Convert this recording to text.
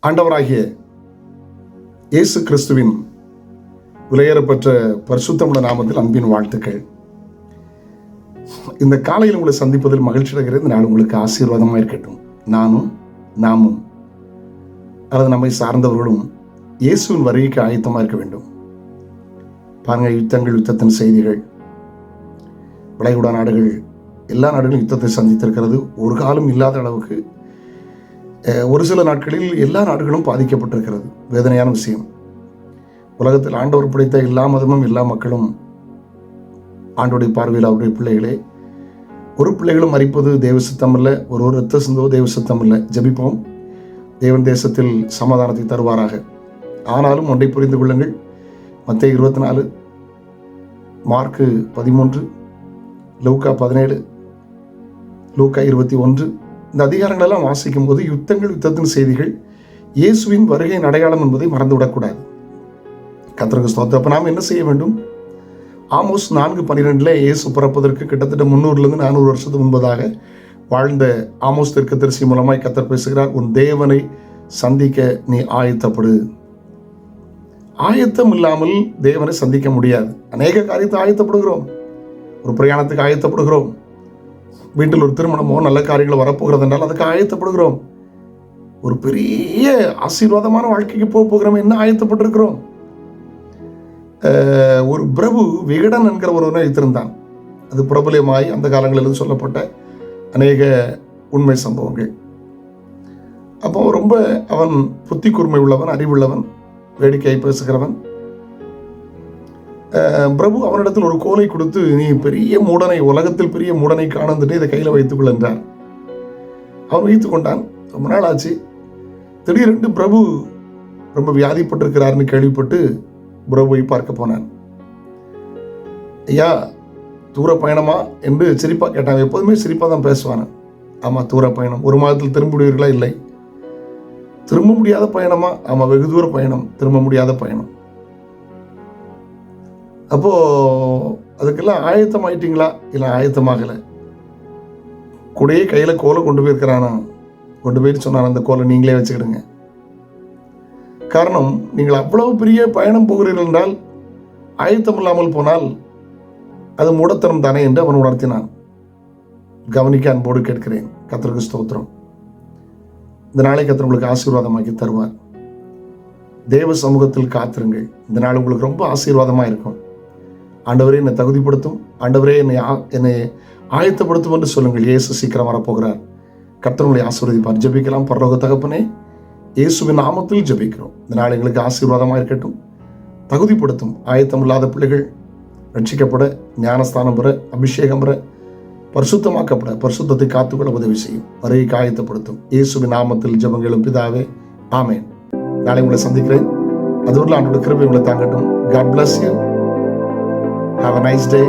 ஆண்டவராகிய இயேசு கிறிஸ்துவின் விலையேறப்பெற்ற பரிசுத்தமுள்ள நாமத்தில் அன்பின் வாழ்த்துக்கள். இந்த காலையில் உங்களை சந்திப்பதில் மகிழ்ச்சி அடைகிறது. இந்த நாள் உங்களுக்கு ஆசீர்வாதமாக இருக்கட்டும். நாமும் அல்லது நம்மை சார்ந்தவர்களும் இயேசுவின் வருகைக்கு ஆயத்தமாக இருக்க வேண்டும். பாருங்கள், யுத்தத்தின் செய்திகள், வளைகுடா நாடுகள், எல்லா நாடுகளும் யுத்தத்தை சந்தித்திருக்கிறது. ஒரு காலம் இல்லாத அளவுக்கு ஒரு சில நாட்களில் எல்லா நாடுகளும் பாதிக்கப்பட்டிருக்கிறது. வேதனையான விஷயம். உலகத்தில் ஆண்டவர் படைத்த எல்லா மதமும் எல்லா மக்களும் ஆண்டோடைய பார்வையில் அவருடைய பிள்ளைகளே. ஒரு பிள்ளைகளும் மறிப்பது தேவ சித்தம் இல்லை, ஒரு ரத்த சிந்தோ தேவ சித்தம் இல்லை. ஜெபிப்போம், தேவன் தேசத்தில் சமாதானத்தை தருவாராக. ஆனாலும் ஒன்றை புரிந்து கொள்ளுங்கள், மத்தேயு 24, மார்க்கு 13, லூக்கா 17, லூக்கா 21, இந்த அதிகாரங்களெல்லாம் வாசிக்கும் போது யுத்தத்தின் செய்திகள், இயேசுவின் வருகையின் அடையாளம் என்பதை மறந்துவிடக்கூடாது. கர்த்தருக்கு ஸ்தோத்திரம். அப்போ நாம் என்ன செய்ய வேண்டும்? ஆமோஸ் 4:12 இயேசு பிறப்பதற்கு கிட்டத்தட்ட 300-400 வருஷத்துக்கு முன்பதாக வாழ்ந்த ஆமோஸ் தீர்க்கதரிசி மூலமாய் கர்த்தர் பேசுகிறார். உன் தேவனை சந்திக்க நீ ஆயத்தப்படு. ஆயத்தம் இல்லாமல் தேவனை சந்திக்க முடியாது. அநேக காரியத்தை ஆயத்தப்படுகிறோம். ஒரு பிரயாணத்துக்கு ஆயத்தப்படுகிறோம். வீட்டில் ஒரு திருமணமோ நல்ல காரியங்கள் வரப்போகிறது என்றால் அதுக்கு ஆயத்தப்படுகிறோம். ஒரு பெரிய ஆசீர்வாதமான வாழ்க்கைக்கு போகிறோம், என்ன ஆயத்தப்பட்டிருக்கிறோம்? ஒரு பிரபு விகடன் என்கிற ஒருவனை வைத்திருந்தான். அது பிரபலமாய் அந்த காலங்களில் சொல்லப்பட்ட அநேக உண்மை சம்பவங்கள். அப்போ ரொம்ப அவன் புத்தி கூர்மை உள்ளவன், அறிவுள்ளவன், வேடிக்கையை பேசுகிறவன். பிரபு அவனிடத்தில் ஒரு கோலை கொடுத்து, நீ பெரிய மூடனை, உலகத்தில் பெரிய மூடனை காணந்துட்டு இதை கையில் வைத்துக்கொள் என்றார். அவன் வைத்து கொண்டான். ரொம்ப நாள் ஆச்சு. திடீரென்று பிரபு ரொம்ப வியாதிப்பட்டிருக்கிறார்னு கேள்விப்பட்டு பிரபுவை பார்க்க போனான். ஐயா, தூர பயணமா என்று சிரிப்பாக கேட்டான். எப்போதுமே சிரிப்பாக தான் பேசுவான். ஆமாம், தூர பயணம். 1 மாதத்தில் திரும்ப முடிவீர்களா? இல்லை. திரும்ப முடியாத பயணமா? ஆமாம், வெகு தூர பயணம், திரும்ப முடியாத பயணம். அப்போது அதுக்கெல்லாம் ஆயத்தம் ஆயிட்டீங்களா? இல்லை, ஆயத்தமாகலை. கூடயே கையில் கோலை கொண்டு போயிருக்கிறானா? கொண்டு போயிட்டு சொன்னான், அந்த கோலை நீங்களே வச்சுக்கிடுங்க. காரணம், நீங்கள் அவ்வளவு பெரிய பயணம் போகிறீர்கள் என்றால் ஆயத்தம் இல்லாமல் போனால் அது மூடத்தனம் தானே என்று அவன் உணர்த்தினான். கவனிக்க அன்போடு கேட்கிறேன். கர்த்தருக்கு ஸ்தோத்திரம். இந்த நாளை கர்த்தர் உங்களுக்கு ஆசீர்வாதமாக்கி தருவார். தேவ சமூகத்தில் காத்திருங்கள். இந்த நாள் உங்களுக்கு ரொம்ப ஆசீர்வாதமாக இருக்கும். ஆண்டவரே, என்னை தகுதிப்படுத்தும், ஆண்டவரே என்னை ஆயத்தப்படுத்தும் என்று சொல்லுங்கள். இயேசு சீக்கிரம் வரப்போகிறார். கர்த்தர் உங்களை ஆசீர்வதிப்பார். ஜெபிக்கலாம். பரலோக தகப்பனே, இயேசுவின் நாமத்தில் ஜெபிக்கிறோம். இந்த நாள் எங்களுக்கு ஆசீர்வாதமாக இருக்கட்டும். தகுதிப்படுத்தும். ஆயத்தம் இல்லாத பிள்ளைகள் ரட்சிக்கப்பட, ஞானஸ்தானம் பெற, அபிஷேகம் பெற, பரிசுத்தமாக்கப்பட, பரிசுத்தத்தை காத்துக்கொள்ள உதவி செய்யும். வரையை ஆயத்தப்படுத்தும். இயேசுவின் நாமத்தில் ஜெபங்களும் பிதாவே, ஆமேன். நாளை உங்களை சந்திக்கிறேன். அதுவரை ஆண்டோட கிருபை உங்களை தாங்கட்டும். God bless you. Have a nice day.